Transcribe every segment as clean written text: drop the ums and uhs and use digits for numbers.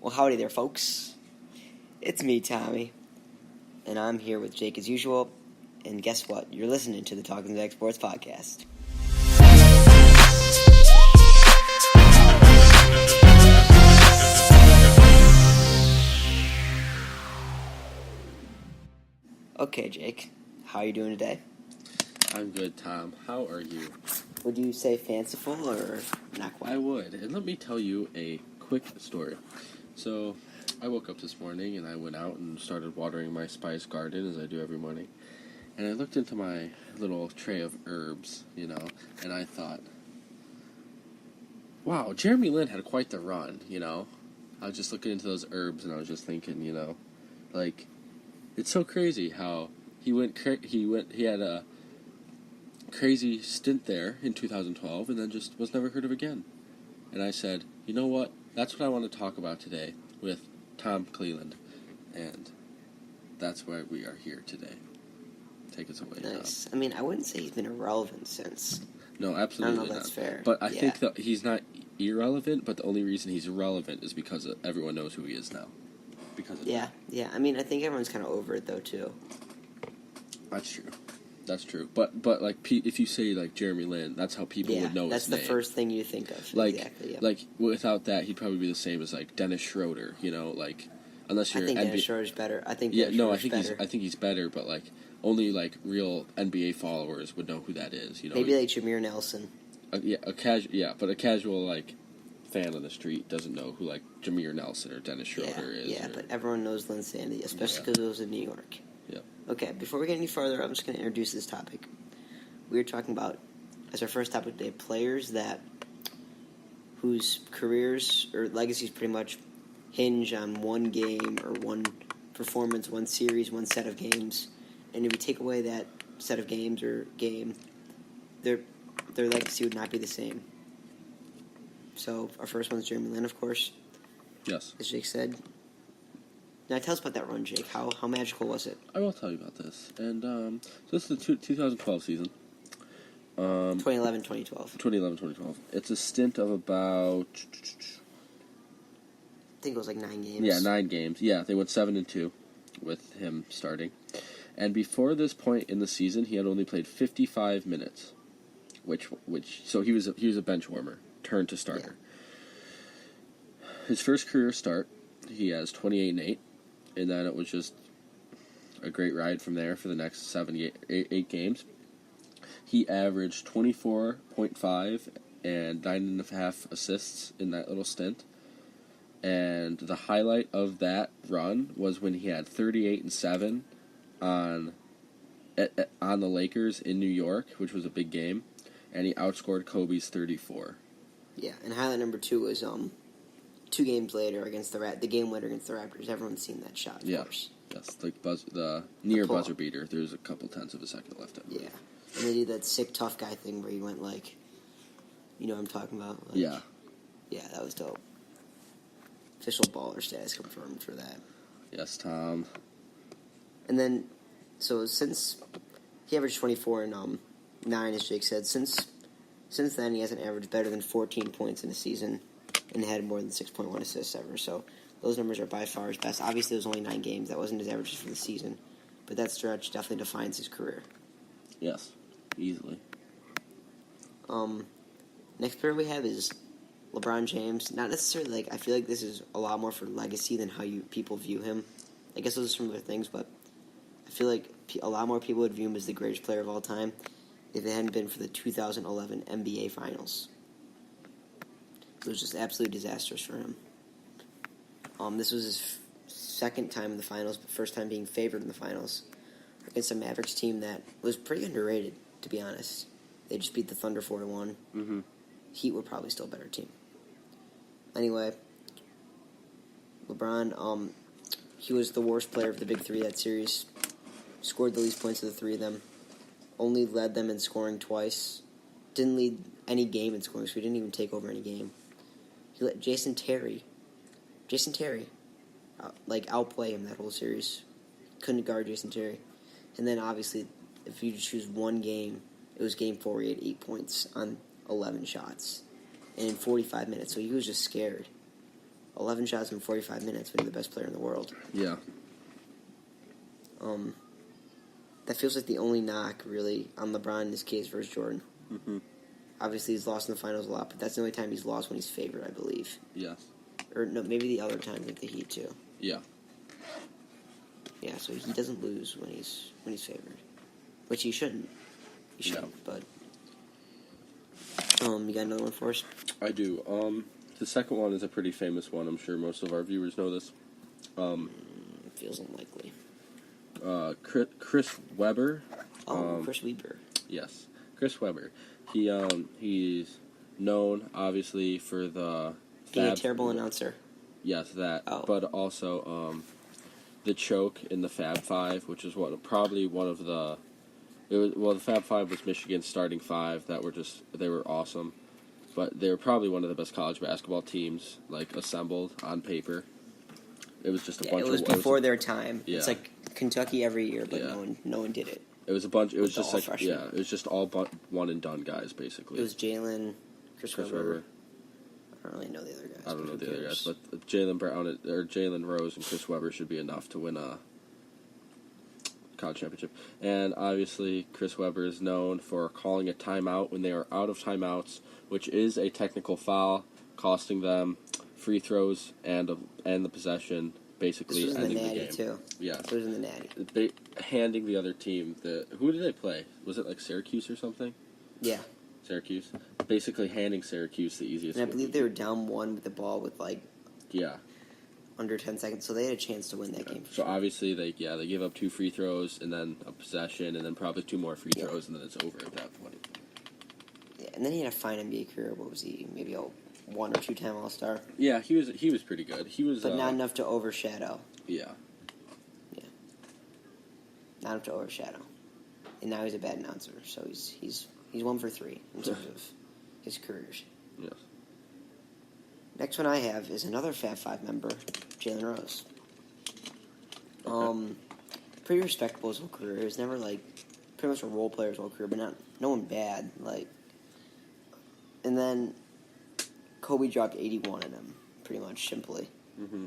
Well, howdy there, folks. It's me, Tommy, and I'm here with Jake as usual. And guess what? You're listening to the Talkin'Smack Sports Podcast. Okay, Jake, how are you doing today? I'm good, Tom. How are you? Would you say fanciful or not quite? I would. And let me tell you a quick story. So, I woke up this morning and I went out and started watering my spice garden as I do every morning. And I looked into my little tray of herbs, and I thought, wow, Jeremy Lin had quite the run, I was just looking into those herbs and I was just thinking, it's so crazy how he had a crazy stint there in 2012 and then just was never heard of again. And I said, you know what? That's what I want to talk about today with Tom Cleland. And that's why we are here today. Take us away, Nice. Tom. I mean, I wouldn't say he's been irrelevant since. No, absolutely I don't know not. That's fair. But I think that he's not irrelevant, but the only reason he's relevant is because everyone knows who he is now. Yeah. I mean, I think everyone's kind of over it, though, too. That's true. But if you say, Jeremy Lin, that's how people would know his name. That's the first thing you think of. Exactly, yeah. Without that, he'd probably be the same as, Dennis Schroeder, unless you're... I think Dennis Schroeder's better. I think he's better, but, only, real NBA followers would know who that is, Maybe, Jameer Nelson. But a casual, fan on the street doesn't know who, Jameer Nelson or Dennis Schroeder is. Yeah, but everyone knows Lin Sandy, especially because it was in New York. Yeah. Okay, before we get any further, I'm just going to introduce this topic. We were talking about, as our first topic today, players whose careers or legacies pretty much hinge on one game or one performance, one series, one set of games. And if you take away that set of games or game, their legacy would not be the same. So our first one is Jeremy Lin, of course. Yes. As Jake said. Now tell us about that run, Jake. How magical was it? I will tell you about this. And so this is the 2012 season. 2011-2012. 2011-2012. It's a stint of about... I think it was 9 games. Yeah, 9 games. Yeah, they went 7-2 with him starting. And before this point in the season, he had only played 55 minutes. So he was a bench warmer, turned to starter. Yeah. His first career start, he has 28-8. And then it was just a great ride from there for the next 8 games. He averaged 24.5 and 9.5 assists in that little stint. And the highlight of that run was when he had 38-7 on the Lakers in New York, which was a big game, and he outscored Kobe's 34. Yeah, and highlight number 2 was 2 games later against the game winner against the Raptors. Everyone's seen that shot, of course. Yes, the near buzzer beater. There's a couple tenths of a second left. Yeah, and they did that sick tough guy thing where he went you know what I'm talking about? Yeah, that was dope. Official baller status confirmed for that. Yes, Tom. And then, so since he averaged 24 and 9, as Jake said, since then he hasn't averaged better than 14 points in a season and had more than 6.1 assists ever. So those numbers are by far his best. Obviously, it was only 9 games. That wasn't his averages for the season. But that stretch definitely defines his career. Yes, easily. Next player we have is LeBron James. Not necessarily, I feel like this is a lot more for legacy than how people view him. I guess those are some other things, but I feel like a lot more people would view him as the greatest player of all time if it hadn't been for the 2011 NBA Finals. It was just absolutely disastrous for him. This was his second time in the finals, but first time being favored in the finals against a Mavericks team that was pretty underrated, to be honest. They just beat the Thunder 4-1. Mm-hmm. Heat were probably still a better team. Anyway, LeBron, he was the worst player of the big three that series. Scored the least points of the 3 of them. Only led them in scoring twice. Didn't lead any game in scoring, so he didn't even take over any game. He let Jason Terry, outplay him that whole series. Couldn't guard Jason Terry. And then, obviously, if you choose one game, it was Game 4 where he had 8 points on 11 shots. And in 45 minutes, so he was just scared. 11 shots in 45 minutes when you're the best player in the world. Yeah. That feels like the only knock, really, on LeBron in this case versus Jordan. Mm-hmm. Obviously, he's lost in the finals a lot, but that's the only time he's lost when he's favored, I believe. Yes. Or no, maybe the other time with the Heat, too. Yeah. Yeah, so he doesn't lose when he's favored. Which he shouldn't. He shouldn't, but... you got another one for us? I do. The second one is a pretty famous one. I'm sure most of our viewers know this. It feels unlikely. Chris Webber. Chris Webber. Yes, Chris Webber. He's known, obviously, for the... Being a terrible announcer. Yes, that. Oh. But also, the choke in the Fab Five, which is probably one of the... the Fab Five was Michigan's starting five they were awesome. But they were probably one of the best college basketball teams, assembled on paper. It was just a bunch of... It was before their time. Yeah. It's like Kentucky every year, but Yeah. no one did it. It was a bunch... It was With just all like... freshmen. Yeah, it was just all one and done guys, basically. It was Jalen, Chris Webber. Webber. I don't really know the other guys. I don't know who the other guys, cares? but Jalen Rose and Chris Webber should be enough to win a college championship. And obviously, Chris Webber is known for calling a timeout when they are out of timeouts, which is a technical foul, costing them free throws and the possession, basically This was in ending the the Natty, game. too. Yeah, This was in the Natty. handing the other team who did they play? Was it Syracuse or something? Yeah. Syracuse, basically handing Syracuse the easiest. And I believe they were down one with the ball with yeah. under 10 seconds, so they had a chance to win that game. So obviously they give up 2 free throws and then a possession and then probably 2 more free throws and then it's over at that point. Yeah, and then he had a fine NBA career. What was he? Maybe a 1 or 2 time All-Star. Yeah, he was pretty good. He was, but not enough to overshadow. Yeah. Yeah. Not enough to overshadow. And now he's a bad announcer, so he's 1 for 3 in terms of his careers. Yes. Next one I have is another Fab Five member, Jalen Rose. Okay. Pretty respectable his whole career. He was never pretty much a role player's whole career, but no one bad. And then Kobe dropped 81 in him, pretty much simply. Mm-hmm.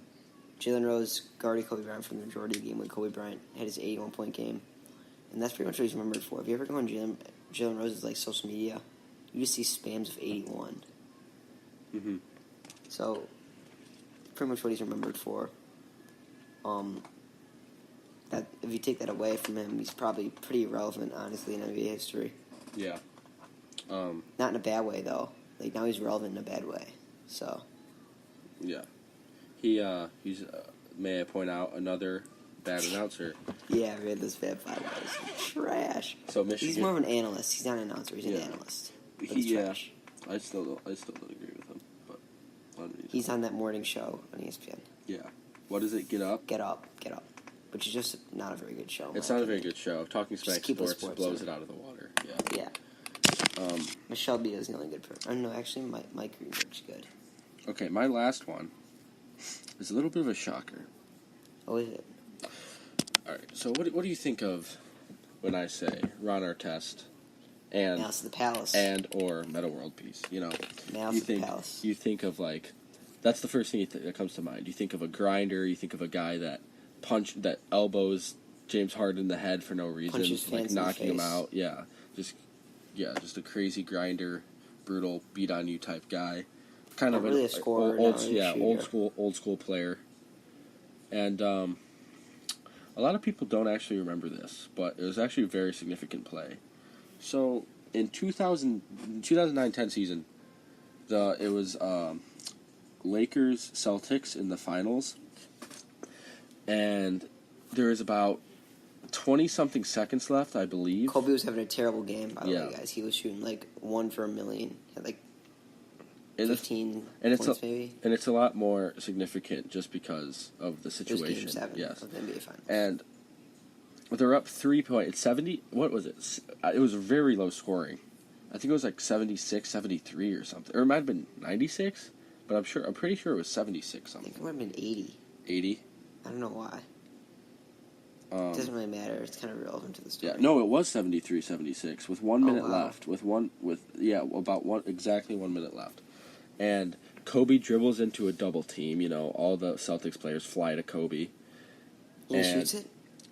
Jalen Rose guarded Kobe Bryant for the majority of the game when Kobe Bryant had his 81-point game, and that's pretty much what he's remembered for. If you ever go on Jalen Rose's social media, you just see spams of 81. Mm-hmm. So, pretty much what he's remembered for. That if you take that away from him, he's probably pretty irrelevant, honestly, in NBA history. Yeah. Not in a bad way, though. Now he's relevant in a bad way. So. Yeah. He's may I point out another bad announcer. Yeah, I read this Fab Five guys. Trash. So Michigan. He's more of an analyst. He's not an announcer. He's an analyst. But he's trash. I still don't agree with him, but he's on that morning show on ESPN. Yeah. What is it? Get Up. Get Up. Which is just not a very good show. It's not a very good show. Talkin'Smack Sports blows it out of the water. Yeah. Yeah. Michelle B is the only good person. Oh no, actually, Mike Greenberg's good. Okay, my last one is a little bit of a shocker. Oh, is it? All right. So what do you think of when I say Ron Artest and Malice at the Palace or Meta World Peace? Malice at the Palace. You think of that's the first thing that comes to mind. You think of a grinder. You think of a guy that elbows James Harden in the head for no reason, knocking him out. Yeah, just a crazy grinder, brutal, beat on you type guy. Kind of really a scorer, old school player. And a lot of people don't actually remember this, but it was actually a very significant play. So in 2009-10 season, it was Lakers Celtics in the finals, and there was about 20-something seconds left, I believe. Kobe was having a terrible game, by the way, guys. He was shooting 1 for a million. He had 15 points, maybe. And it's a lot more significant just because of the situation. It was Game 7 yes. of the NBA Finals. And they're up 3 points. 70. What was it? It was very low scoring. I think it was 76, 73 or something. Or it might have been 96, but I'm pretty sure it was 76 something. I think it might have been 80. 80? I don't know why. It doesn't really matter. It's kind of relevant to the story. Yeah, no, it was 73, 76 with 1 minute left. Exactly 1 minute left. And Kobe dribbles into a double team. All the Celtics players fly to Kobe. He shoots it?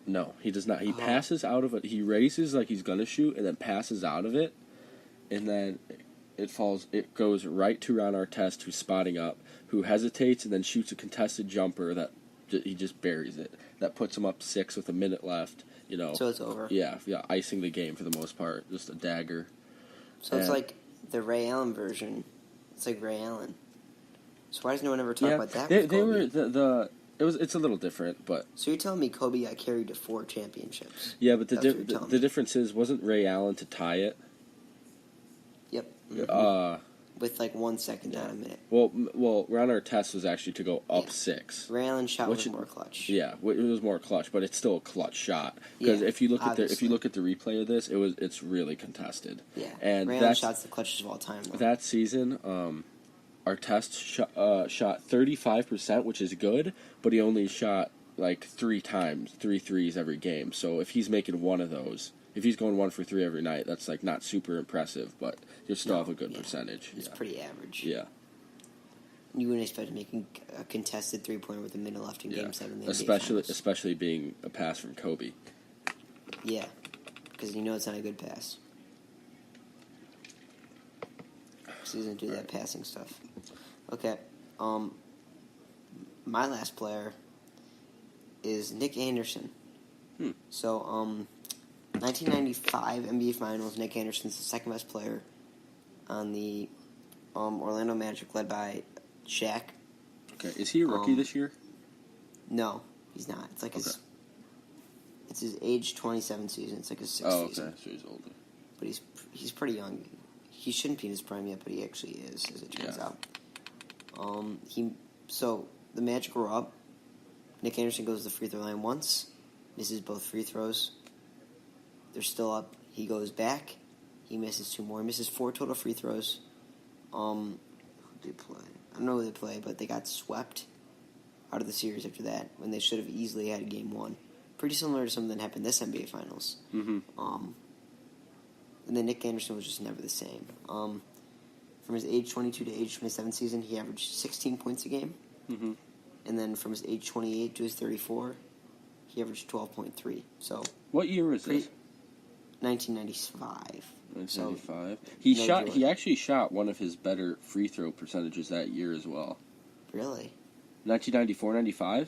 No, he does not. He passes out of it. He races like he's going to shoot and then passes out of it. And then it falls. It goes right to Ron Artest, who's spotting up, who hesitates and then shoots a contested jumper that he just buries it. That puts him up 6 with a minute left. So it's over. Yeah, icing the game for the most part. Just a dagger. So it's like the Ray Allen version. It's like Ray Allen. So why does no one ever talk about that? They were It's a little different, but so you're telling me Kobe got carried to 4 championships? Yeah, but the difference is, wasn't Ray Allen to tie it? Yep. Mm-hmm. With like 1 second, not a minute. Well, Ron Artest was actually to go up 6. Ray Allen's shot was more clutch. Yeah, it was more clutch, but it's still a clutch shot. Because if you look at the replay of this, it's really contested. Yeah, and Ray Allen's shot's the clutchest of all time. Though. That season, Artest shot 35%, which is good, but he only shot like 3 threes every game. So if he's making one of those, if he's going 1 for 3 every night, that's like not super impressive, but you still have a good percentage. It's pretty average. Yeah. You wouldn't expect making a contested 3-pointer with a minute left in Game 7. Especially being a pass from Kobe. Yeah, because it's not a good pass. He doesn't do that passing stuff. Okay, my last player is Nick Anderson. So, 1995 NBA Finals, Nick Anderson's the second best player on the Orlando Magic, led by Shaq. Okay, is he a rookie this year? No, he's not. It's like it's his age 27 season. It's like his 6th season. So he's older. But he's pretty young. He shouldn't be in his prime yet, but he actually is, as it turns out. So the Magic were up. Nick Anderson goes to the free throw line once, misses both free throws. They're still up. He goes back. He misses 2 more. He misses 4 total free throws. Who did they play? I don't know who they play, but they got swept out of the series after that when they should have easily had Game 1. Pretty similar to something that happened this NBA Finals. Mm-hmm. And then Nick Anderson was just never the same. From his age 22 to age 27 season, he averaged 16 points a game. Mm-hmm. And then from his age 28 to his 34, he averaged 12.3. So what year was this? 1995. 1995. He actually shot one of his better free throw percentages that year as well. Really? 1994-95?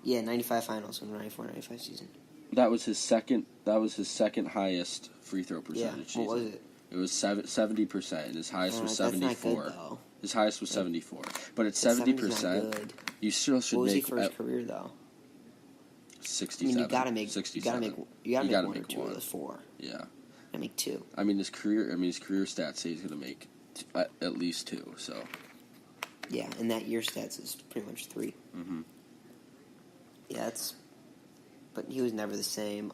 Yeah, 95 finals and 94-95 season. That was his second highest free throw percentage. Yeah. What was it? It was 70%, and his highest was 74. That's not good, though. His highest was 74. But at 70%, you still should make... What was he for his career, though? 67. You gotta make 67. You gotta make 1 or 2 of those 4. Yeah. I make 2. His career stats say he's gonna make at least 2. So. Yeah, and that year stats is pretty much 3. Mm-hmm. Yeah, but he was never the same.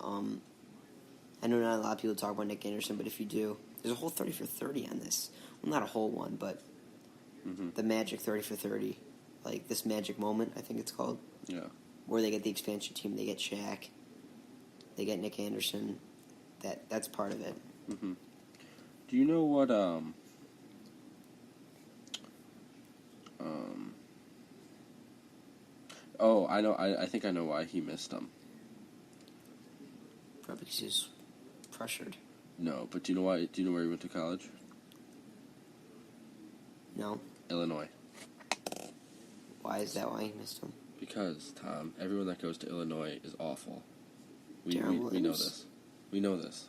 I know not a lot of people talk about Nick Anderson, but if you do, there's a whole 30 for 30 on this. Well, not a whole one, but the Magic 30 for 30, like this Magic moment, I think it's called. Yeah. Where they get the expansion team, they get Shaq, they get Nick Anderson. That's part of it. Mm-hmm. Do you know what Oh, I know. I think I know why he missed them. Probably because he was pressured. No, but do you know why? Do you know where he went to college? No. Illinois. Why is that? Why he missed them? Because, Tom, everyone that goes to Illinois is awful. We know this. We know this.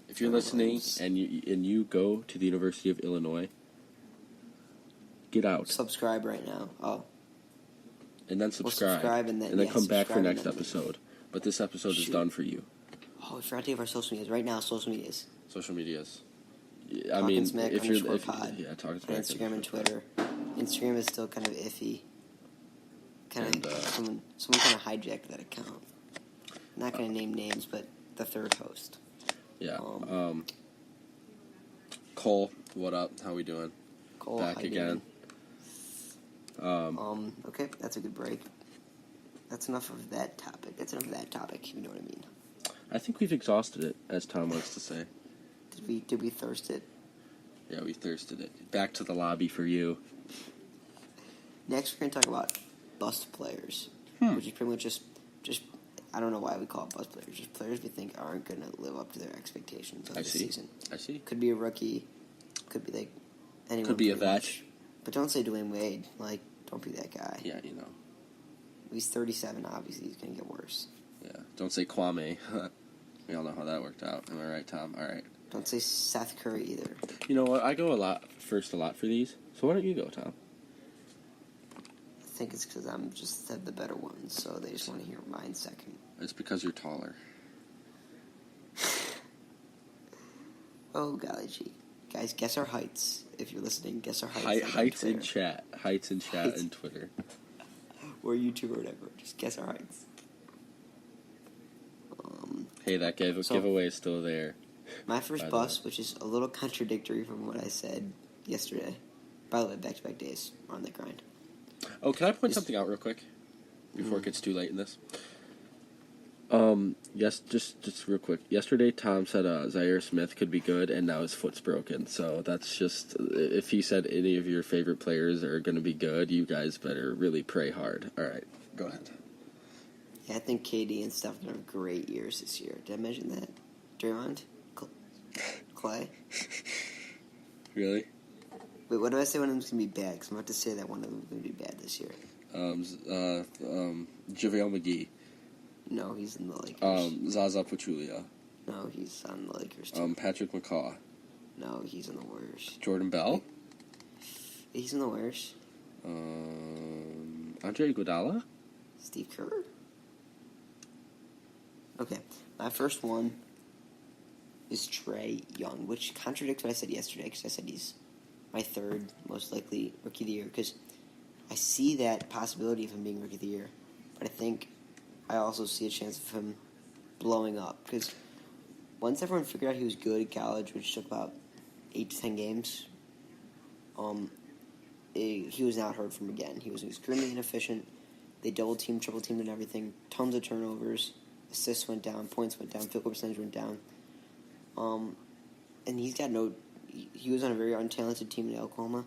If you're listening and you go to the University of Illinois, get out. Subscribe right now. Oh. And then subscribe and then come back for next episode. But this episode is done for you. Oh, we forgot to give our social medias. Right now, social medias. Social medias. Talkin'Smack _pod. Yeah, Talkin'Smack. On Instagram and Twitter. Instagram is still kind of iffy. Someone kind of hijacked that account. I'm not going to name names, but the third host. Yeah. Cole, what up? How we doing? Cole, back again. Okay, that's a good break. That's enough of that topic. You know what I mean. I think we've exhausted it, as Tom likes to say. Did we thirst it? Yeah, we thirsted it. Back to the lobby for you. Next, we're going to talk about bust players, which is pretty much just I don't know why we call it bust players. Just players we think aren't going to live up to their expectations of the season. I see. Could be a rookie. Could be like anyone. Could be a vet. But don't say Dwayne Wade. Like, don't be that guy. Yeah, you know. He's 37. Obviously, he's going to get worse. Yeah. Don't say Kwame. We all know how that worked out. Am I right, Tom? All right. Don't say Seth Curry either. You know what? I go a lot for these. So why don't you go, Tom? I think it's because I'm just have the better ones, so they just want to hear mine second. It's because you're taller. Oh, golly gee. Guys, guess our heights. If you're listening, guess our heights. Heights in chat. Heights in chat and Twitter. Or YouTube or whatever. Just guess our heights. Hey, that giveaway is still there. My first bust, which is a little contradictory from what I said yesterday. By the way, back-to-back days are on the grind. Oh, can I point something out real quick? Before it gets too late in this? Yes, just real quick. Yesterday, Tom said Zaire Smith could be good, and now his foot's broken. So that's just, if he said any of your favorite players are going to be good, you guys better really pray hard. All right, go ahead. Yeah, I think KD and Steph have great years this year. Did I mention that? Draymond? Clay? Really? Wait, what do I say one of them's going to be bad? Because I'm about to say that one of them's going to be bad this year. JaVale McGee. No, he's in the Lakers. Zaza Pachulia. No, he's on the Lakers, too. Patrick McCaw. No, he's in the Warriors. Jordan Bell? He's in the Warriors. Andre Iguodala? Steve Kerr? Okay, my first one is Trae Young, which contradicts what I said yesterday, because I said he's my third most likely Rookie of the Year, because I see that possibility of him being Rookie of the Year, but I think I also see a chance of him blowing up, because once everyone figured out he was good at college, which took about 8 to 10 games, he was not heard from again. He was extremely inefficient. They double-teamed, triple-teamed, and everything. Tons of turnovers. Assists went down. Points went down. Field goal percentage went down. And he's got no... He was on a very untalented team in Oklahoma.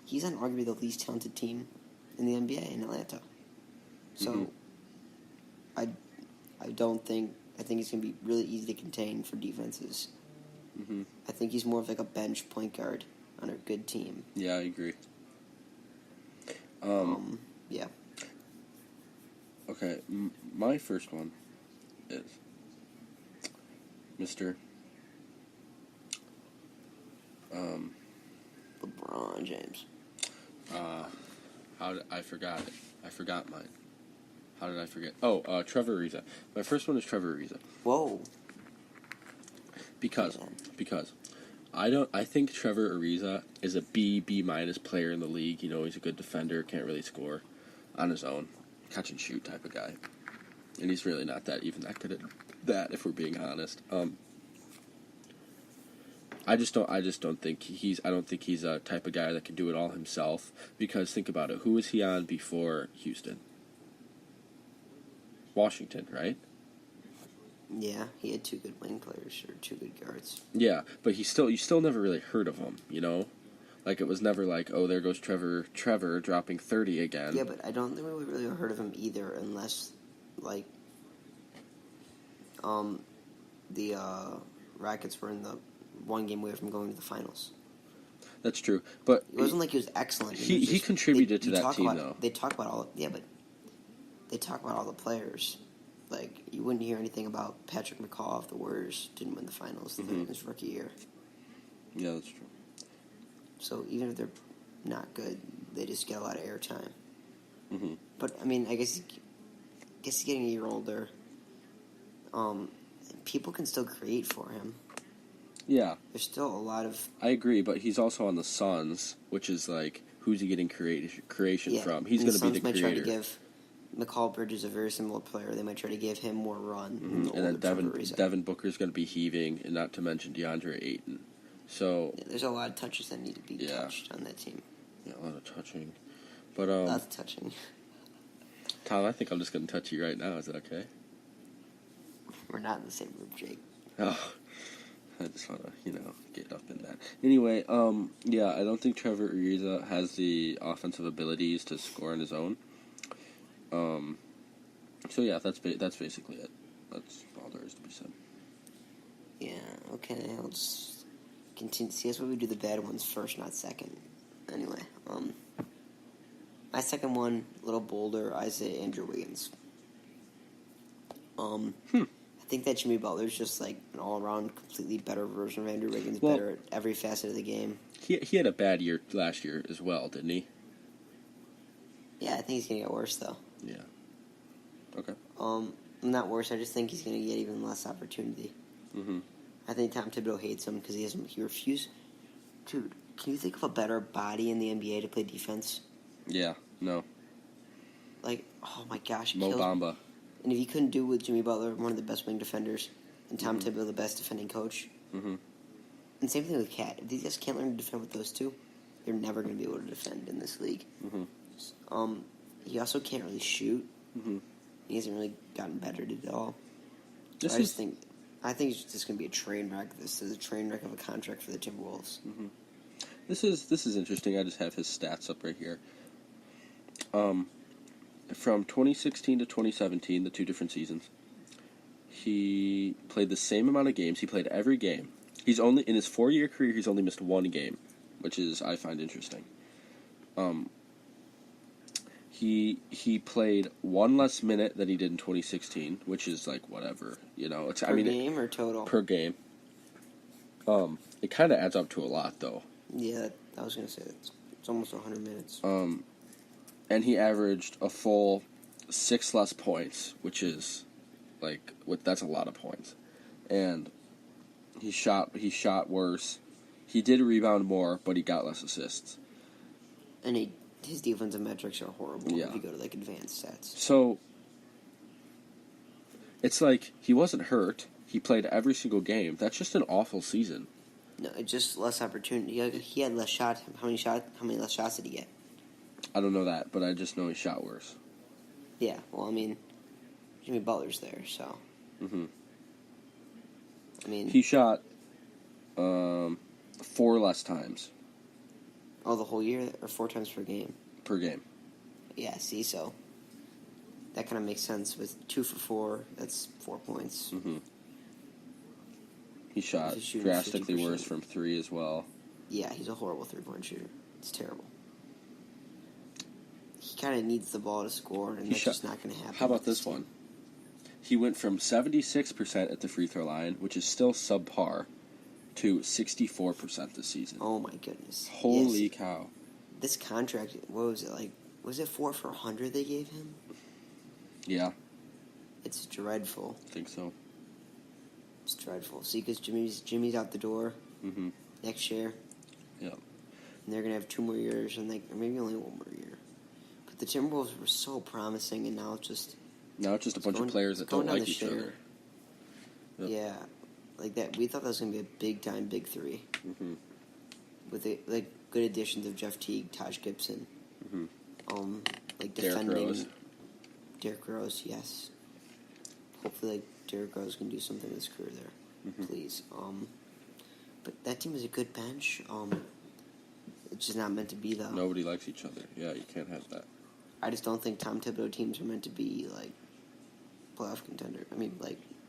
He's on arguably the least talented team in the NBA in Atlanta. So, I don't think... I think he's going to be really easy to contain for defenses. I think he's more of like a bench point guard on a good team. Yeah, I agree. Yeah. Okay, my first one is Mr. LeBron James. I forgot it. I forgot mine. How did I forget? Oh, Trevor Ariza. My first one is Trevor Ariza. Whoa. Because I think Trevor Ariza is a B minus player in the league. You know, he's a good defender, can't really score on his own, catch and shoot type of guy, and he's really not that good at that, if we're being honest. I don't think he's a type of guy that can do it all himself. Because think about it, who was he on before Houston? Washington, right? Yeah, he had 2 good wing players, or 2 good guards. Yeah, but you still never really heard of him, you know? Like, it was never like, oh, there goes Trevor dropping 30 again. Yeah, but I don't think we really heard of him either, unless, like, the Rockets were in the one game away from going to the finals. That's true, but it wasn't like he was excellent. He contributed to that team, though. They talk about all the players. Like, you wouldn't hear anything about Patrick McCaw if the Warriors didn't win the finals in his rookie year. Yeah, that's true. So even if they're not good, they just get a lot of airtime. But I mean, I guess he's getting a year older. People can still create for him. Yeah, there's still a lot of. I agree, but he's also on the Suns, which is like, who's he getting creation from? He's going to be the creator. Might try to give McCall Bridges a very similar player. They might try to give him more run. And then Devin Booker's going to be heaving, and not to mention DeAndre Ayton. So there's a lot of touches that need to be touched on that team. Yeah, a lot of touching. But lots of touching. Tom, I think I'm just going to touch you right now. Is that okay? We're not in the same group, Jake. Oh, I just want to, get up in that. Anyway, yeah, I don't think Trevor Ariza has the offensive abilities to score on his own. So yeah, that's basically it. That's all there is to be said. Yeah, okay, I'll just continue. See, that's why we do the bad ones first, not second. Anyway, my second one, a little bolder, I say Andrew Wiggins. I think that Jimmy Butler's just like an all-around, completely better version of Andrew Wiggins, better at every facet of the game. He had a bad year last year as well, didn't he? Yeah, I think he's gonna get worse though. Yeah. Okay. Not worse. I just think he's gonna get even less opportunity. Mm-hmm. I think Tom Thibodeau hates him because he refused. Dude, can you think of a better body in the NBA to play defense? Yeah. No. Like, oh my gosh, Mo Bamba. And if you couldn't do it with Jimmy Butler, one of the best wing defenders, and Tom Thibodeau, the best defending coach. Mm-hmm. And same thing with Cat. If these guys can't learn to defend with those two, they're never going to be able to defend in this league. Mm-hmm. He also can't really shoot. Mm-hmm. He hasn't really gotten better at it at all. I think it's just going to be a train wreck. This is a train wreck of a contract for the Timberwolves. Mm-hmm. This is interesting. I just have his stats up right here. From 2016 to 2017, the two different seasons, he played the same amount of games. He played every game. He's only in his 4-year career. He's only missed one game, which is I find interesting. He played one less minute than he did in 2016, which is like whatever, It's Per game or total? Per game. It kind of adds up to a lot, though. Yeah, I was gonna say it's almost 100 minutes. And he averaged a full 6 less points, which is that's a lot of points. And he shot worse. He did rebound more, but he got less assists. And his defensive metrics are horrible Yeah. if you go to advanced stats. So it's like he wasn't hurt. He played every single game. That's just an awful season. No, it's just less opportunity. He had less shots. How many less shots did he get? I don't know that, but I just know he shot worse. Yeah, well, I mean, Jimmy Butler's there, so. Mm-hmm. I mean, he shot 4 less times. Oh, the whole year, or 4 times per game? Per game. Yeah, see, so that kind of makes sense. With 2 for 4, that's 4 points. Mm-hmm. He shot drastically 50%. Worse from 3 as well. Yeah, he's a horrible 3-point shooter. It's terrible. He kind of needs the ball to score, and that's just not going to happen. How about this one? He went from 76% at the free throw line, which is still subpar, to 64% this season. Oh my goodness! Holy cow! This contract, what was it like? Was it 4 for 100 they gave him? Yeah. It's dreadful. I think so. It's dreadful. See, because Jimmy's out the door next year. Yeah. And they're gonna have 2 more years, and or maybe only 1 more year. But the Timberwolves were so promising, and now it's just a bunch of players that don't like each other. Yep. Yeah, like that. We thought that was gonna be a big time big 3. Mm-hmm. With good additions of Jeff Teague, Taj Gibson, defending Derrick Rose, yes. Hopefully, Derrick Rose can do something with his career there, please. But that team is a good bench. It's just not meant to be though. Nobody likes each other. Yeah, you can't have that. I just don't think Tom Thibodeau teams are meant to be playoff contender. I mean,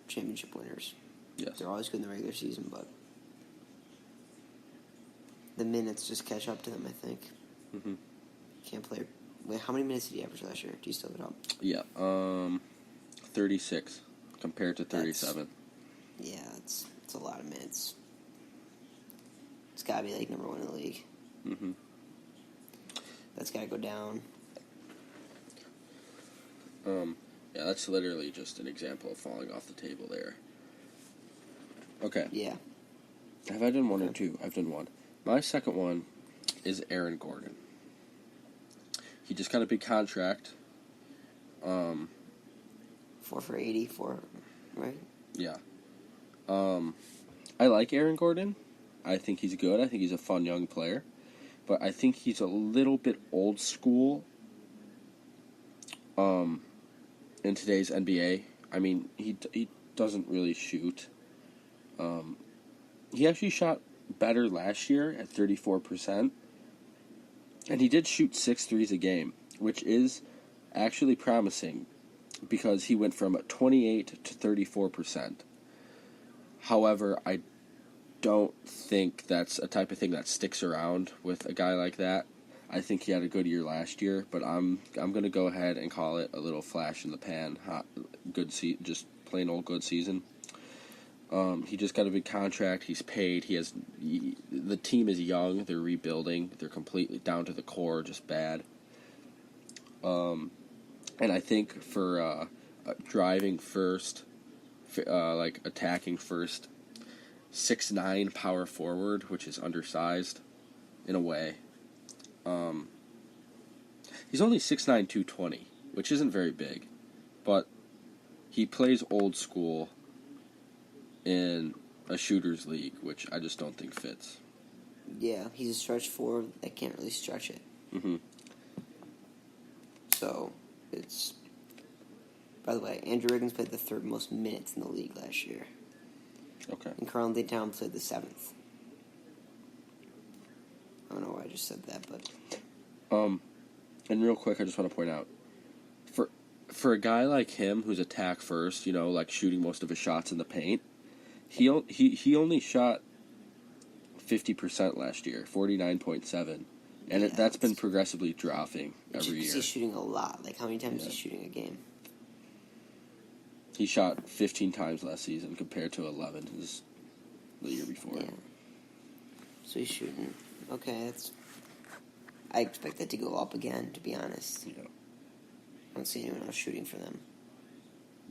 championship winners. Yes, they're always good in the regular season, but the minutes just catch up to them. I think. Mm-hmm. Can't play. Wait, how many minutes did he average last year? Do you still have it up? Yeah, 36 compared to 37. It's a lot of minutes. It's got to be number 1 in the league. Mm-hmm. That's got to go down. Yeah, that's literally just an example of falling off the table there. Okay. Yeah. Have I done one or two? I've done one. My second one is Aaron Gordon. He just got a big contract. 4 for 84, right? Yeah. I like Aaron Gordon. I think he's good. I think he's a fun young player. But I think he's a little bit old school in today's NBA. I mean, he doesn't really shoot. he actually shot better last year at 34%. And he did shoot 6 threes a game, which is actually promising because he went from 28 to 34%. However, I don't think that's a type of thing that sticks around with a guy like that. I think he had a good year last year, but I'm going to go ahead and call it a little flash in the pan, just plain old good season. He just got a big contract. He's paid. The team is young. They're rebuilding. They're completely down to the core, just bad. And I think for driving first, like attacking first, 6'9" power forward, which is undersized in a way. He's only 6'9", 220, which isn't very big, but he plays old school in a shooter's league, which I just don't think fits. Yeah, he's a stretch forward that can't really stretch it. Mm-hmm. So, it's... By the way, Andrew Wiggins played the 3rd most minutes in the league last year. Okay. And Karl-Anthony Towns played the 7th. I don't know why I just said that, but... And real quick, I just want to point out, for a guy like him who's attack first, like shooting most of his shots in the paint, he only shot 50% last year, 49.7, and that's been progressively dropping every year. He's shooting a lot. Like, how many times is he shooting a game? He shot 15 times last season compared to 11 the year before. Yeah. So he's shooting. Okay, I expect that to go up again, to be honest. Yeah. I don't see anyone else shooting for them.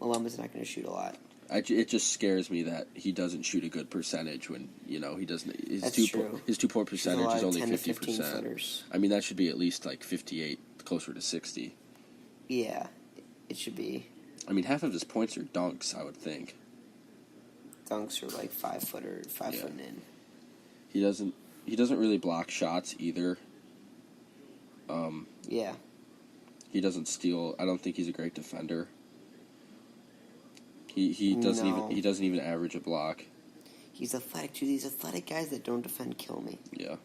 Malumba's not going to shoot a lot. It just scares me that he doesn't shoot a good percentage when, he doesn't... His two-point percentage is only 50%. I mean, that should be at least, 58, closer to 60. Yeah, it should be. I mean, half of his points are dunks, I would think. Dunks are 5 foot in. He doesn't really block shots either. Yeah. He doesn't steal. I don't think he's a great defender. He doesn't even average a block. He's athletic too. These athletic guys that don't defend kill me. Yeah.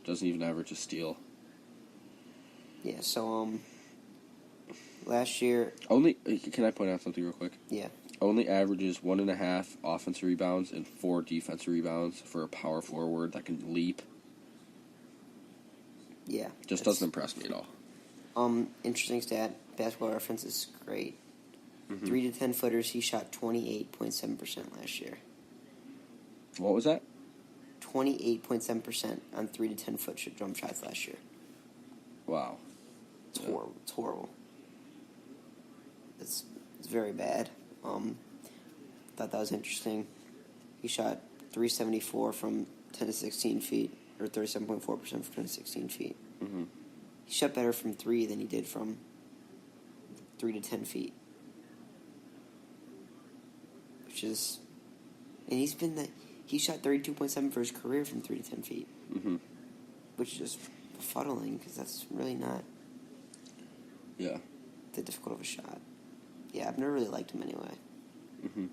Doesn't even average a steal. Yeah, so last year... Can I point out something real quick? Yeah. Only averages 1.5 offensive rebounds and 4 defensive rebounds for a power forward that can leap. Yeah. Just doesn't impress me at all. Interesting stat. Basketball Reference is great. Mm-hmm. 3 to 10 footers, he shot 28.7% last year. What was that? 28.7% on 3 to 10 foot jump shots last year. Wow. It's horrible. It's horrible. It's very bad. Thought that was interesting. He shot 374 from 10 to 16 feet, or 37.4% from 10 to 16 feet. Mm-hmm. He shot better from 3 than he did from 3 to 10 feet. Which is... And he shot 32.7 for his career from 3 to 10 feet. Mm-hmm. Which is just befuddling, because that's really not... Yeah. that difficult of a shot. Yeah, I've never really liked him anyway. Mm-hmm.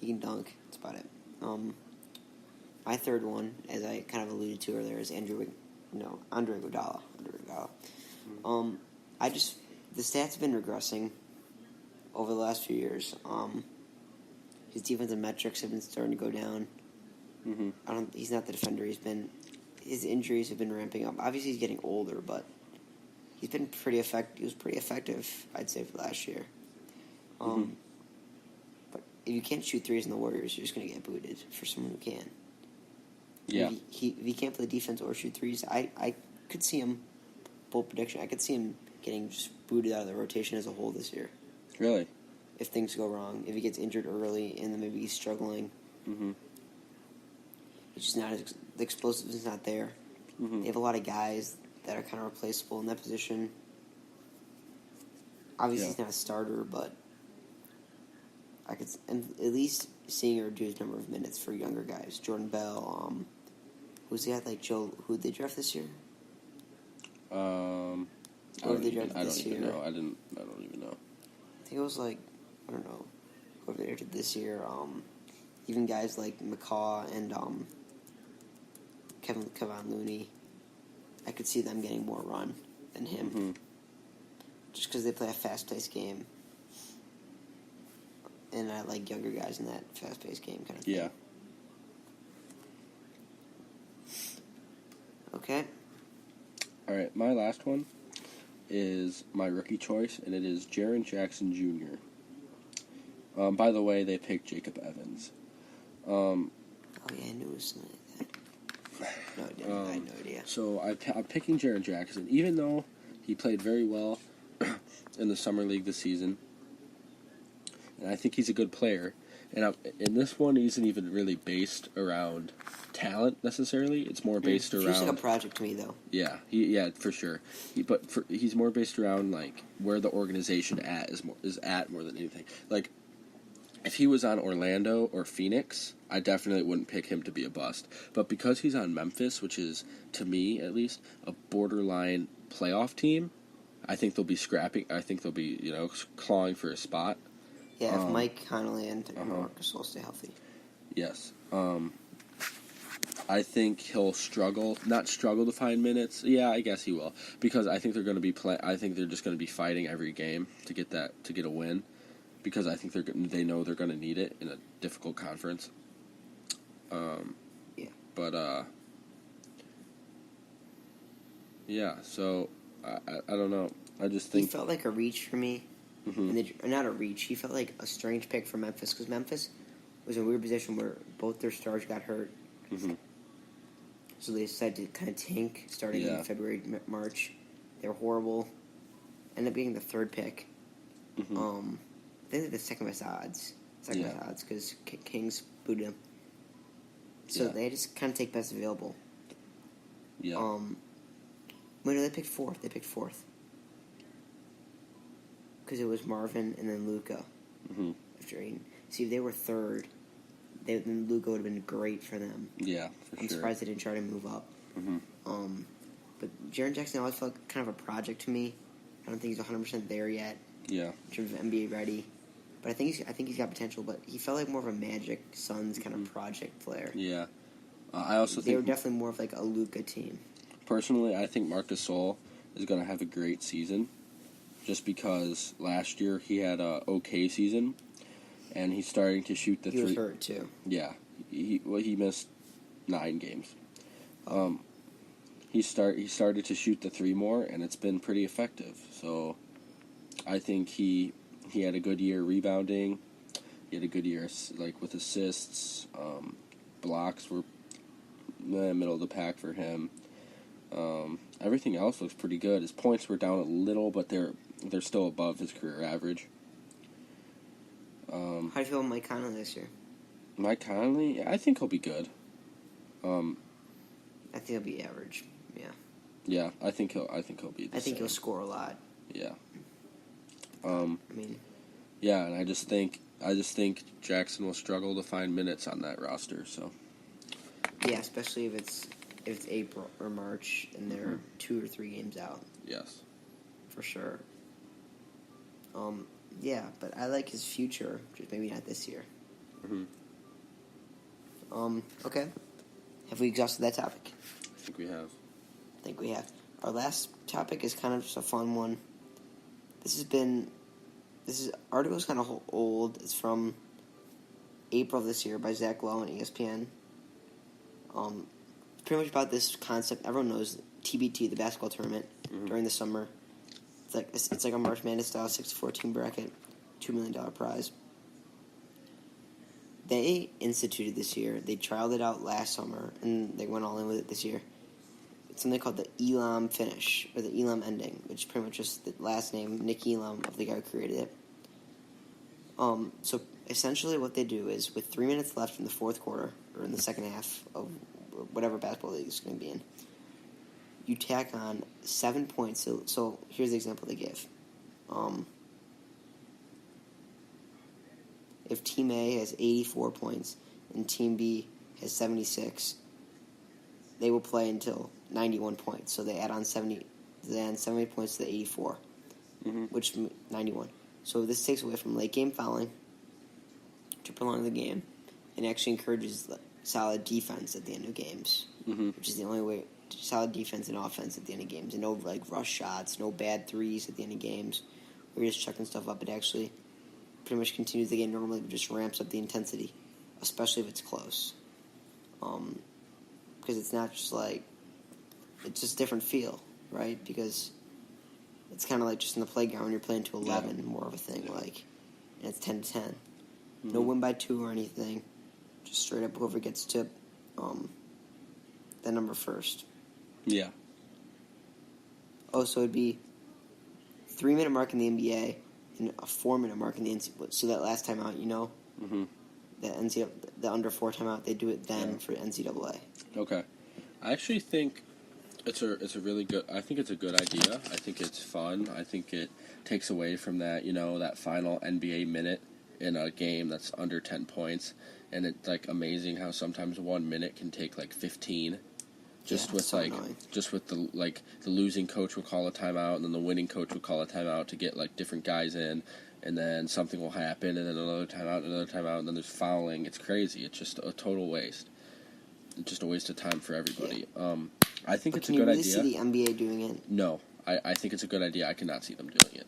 He can dunk. That's about it. My third one, as I kind of alluded to earlier, is Andre Iguodala. Mm-hmm. The stats have been regressing over the last few years. His defensive metrics have been starting to go down. Mm-hmm. He's not the defender. His injuries have been ramping up. Obviously, he's getting older, but he's been pretty effective. He was pretty effective, I'd say, for last year. Mm-hmm. But if you can't shoot threes in the Warriors, you're just going to get booted for someone who can. Yeah. If he can't play defense or shoot threes, I could see him, bold prediction, I could see him getting just booted out of the rotation as a whole this year. Really? If things go wrong. If he gets injured early and then maybe he's struggling. Mm-hmm. It's just not the explosiveness is not there. Mm-hmm. They have a lot of guys that are kind of replaceable in that position. Obviously, he's not a starter, but I could at least seeing her reduce the number of minutes for younger guys. Jordan Bell, who's the guy Joe? Who did they draft this year? I don't even know. I don't even know. I think it was I don't know, whoever they drafted this year. even guys like McCaw and Kevin Looney, I could see them getting more run than him. Mm-hmm. Just because they play a fast-paced game. And I like younger guys in that fast-paced game kind of thing. Yeah. Okay. All right, my last one is my rookie choice, and it is Jaren Jackson Jr. By the way, they picked Jacob Evans. Oh, yeah, I knew it was something like that. No, I didn't. I had no idea. So I'm picking Jaren Jackson, even though he played very well in the Summer League this season. And I think he's a good player. And this one isn't even really based around talent necessarily. It's more based around. Feels like a project to me, though. Yeah, for sure. He's more based around like where the organization is at more than anything. Like, if he was on Orlando or Phoenix, I definitely wouldn't pick him to be a bust. But because he's on Memphis, which is, to me at least, a borderline playoff team, I think they'll be scrapping. I think they'll be clawing for a spot. Yeah, if Mike Conley and Marcus will stay healthy. Yes. I think he'll not struggle to find minutes. Yeah, I guess he will, because I think they're going to be I think they're just going to be fighting every game to get a win, because I think they know they're going to need it in a difficult conference. Yeah. But yeah. So I don't know. I just think he felt like a reach for me. Mm-hmm. Not a reach. He felt like a strange pick for Memphis, because Memphis was in a weird position where both their stars got hurt. Mm-hmm. So they decided to kind of tank starting in February, March. They were horrible. Ended up being the third pick. Mm-hmm. I think they're the second best odds. Best odds, because Kings booted him. So they just kind of take best available. Yeah. Wait, no, they picked fourth. Because it was Marvin and then Luka. Mm-hmm. See, if they were third, then Luka would have been great for them. Yeah, for sure. I'm surprised they didn't try to move up. Mm-hmm. But Jaren Jackson always felt kind of a project to me. I don't think he's 100% there yet. Yeah. In terms of NBA ready. But I think he's got potential. But he felt like more of a Magic Suns kind of project player. Yeah. I also think they were definitely more of like a Luka team. Personally, I think Marc Gasol is going to have a great season, just because last year he had a okay season, and he's starting to shoot the three. He was hurt too. Yeah, he missed 9 games. He started to shoot the three more, and it's been pretty effective. So, I think he had a good year rebounding. He had a good year with assists. Blocks were middle of the pack for him. Everything else looks pretty good. His points were down a little, but they're still above his career average. How do you feel about Mike Conley this year? Mike Conley, I think he'll be good. I think he'll be average. Yeah. Yeah, I think he'll be. I think he'll score a lot. Yeah. I mean. Yeah, and I just think Jackson will struggle to find minutes on that roster. So. Yeah, especially if it's April or March and they're 2 or 3 games out. Yes. For sure. Yeah, but I like his future, just maybe not this year. Okay. Have we exhausted that topic? I think we have. Our last topic is kind of just a fun one. Article's kind of old. It's from April of this year by Zach Lowe on ESPN. Pretty much about this concept. Everyone knows TBT, the basketball tournament, during the summer. It's like a March Madness style 6-4 team bracket, $2 million prize. They instituted this year. They trialed it out last summer, and they went all in with it this year. It's something called the Elam finish, or the Elam ending, which is pretty much just the last name, Nick Elam, of the guy who created it. So essentially what they do is, with 3 minutes left in the fourth quarter, or in the second half of whatever basketball league is going to be in, you tack on 7 points. So here's the example they give. If Team A has 84 points and Team B has 76, they will play until 91 points. So they add on 70 points to the 84, which 91. So this takes away from late game fouling to prolong the game, and actually encourages solid defense at the end of games, which is the only way. Solid defense and offense at the end of games, and no rush shots, no bad threes at the end of games. We're just chucking stuff up. It actually pretty much continues the game normally, but just ramps up the intensity, especially if it's close. Because it's not just it's just a different feel, right? Because it's kind of like just in the playground, you're playing to 11, more of a thing, and it's 10-10. No win by 2 or anything. Just straight up whoever gets to the number first. Yeah. Oh, so it'd be 3-minute mark in the NBA and a 4-minute mark in the NCAA. So that last time out, the under 4 timeout, they do it then for NCAA. Okay. I actually think it's a really good. I think it's a good idea. I think it's fun. I think it takes away from that that final NBA minute in a game that's under 10 points, and it's amazing how sometimes 1 minute can take 15. Just with the losing coach will call a timeout, and then the winning coach will call a timeout to get different guys in, and then something will happen, and then another timeout, and then there's fouling. It's crazy. It's just a total waste. It's just a waste of time for everybody. Yeah. I think but it's a good idea. Can you really see the NBA doing it? No, I think it's a good idea. I cannot see them doing it.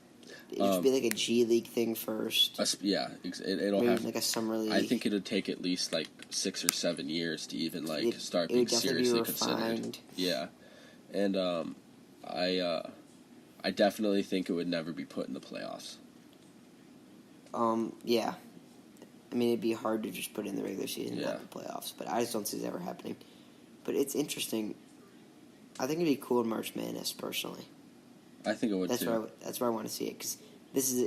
It should be a G League thing first. It'll maybe have a summer league. I think it'd take at least 6 or 7 years to even start being seriously considered. Yeah, and I definitely think it would never be put in the playoffs. Yeah. I mean, it'd be hard to just put it in the regular season and not the playoffs, but I just don't see it ever happening. But it's interesting. I think it'd be cool in March Madness, personally. I think it would too. That's where I want to see it, because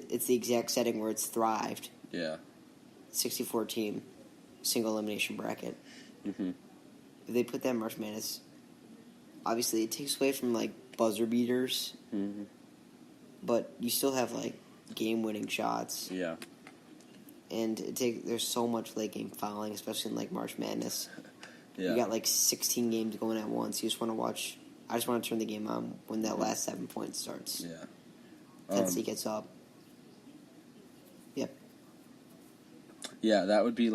it's the exact setting where it's thrived. Yeah. 64 team, single elimination bracket. Mm-hmm. If they put that in March Madness, obviously it takes away from buzzer beaters, but you still have game winning shots. Yeah. And there's so much late game fouling, especially in March Madness. Yeah. You got 16 games going at once. You just want to watch. I just want to turn the game on when that last 7 points starts. Yeah. Intensity gets up. Yep. Yeah, that would be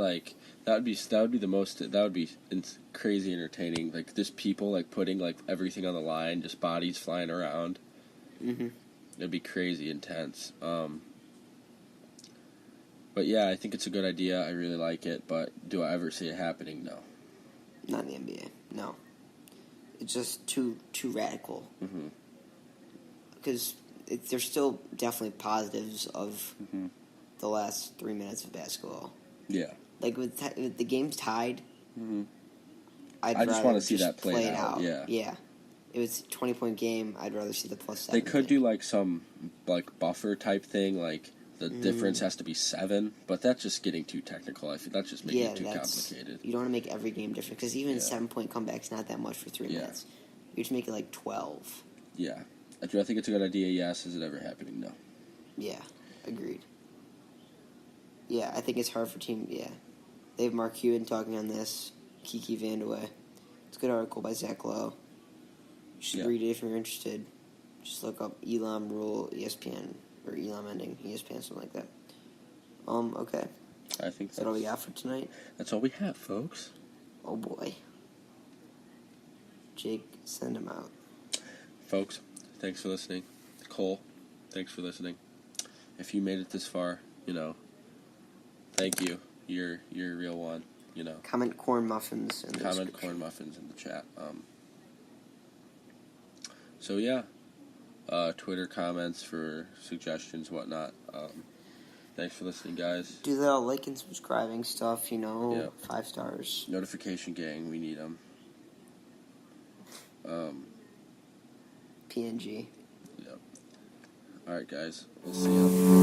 crazy entertaining. Just people putting everything on the line, just bodies flying around. Mm-hmm. It'd be crazy intense. But yeah, I think it's a good idea. I really like it. But do I ever see it happening? No. Not in the NBA. No. It's just too radical. Mm-hmm. Because there's still definitely positives of the last 3 minutes of basketball. Yeah. With the game's tied, I just want to see that played out. Yeah. Yeah. If it's a 20-point game, I'd rather see the +7. They could do some buffer type thing, the difference has to be 7, but that's just getting too technical. I think that's just making it too complicated. You don't want to make every game different, because even 7-point comebacks not that much for 3 minutes. You just make it 12. Yeah. Do I think it's a good idea? Yes. Is it ever happening? No. Yeah, agreed. Yeah, I think it's hard for team. Yeah, they have Mark Cuban talking on this. Kiki Vandeweghe. It's a good article by Zach Lowe. You should read it if you're interested. Just look up Elam Rule ESPN or Elam Ending ESPN, something like that. Okay. I think that's all we got for tonight. That's all we have, folks. Oh boy. Jake, send him out. Folks, thanks for listening. Cole, thanks for listening. If you made it this far, thank you. You're a real one. Comment corn muffins in the Comment corn muffins in the chat. So yeah, Twitter comments for suggestions, whatnot. Thanks for listening, guys. Do the like and subscribing stuff, 5 stars. Notification gang, we need them. PNG. Yep. All right, guys. We'll see you.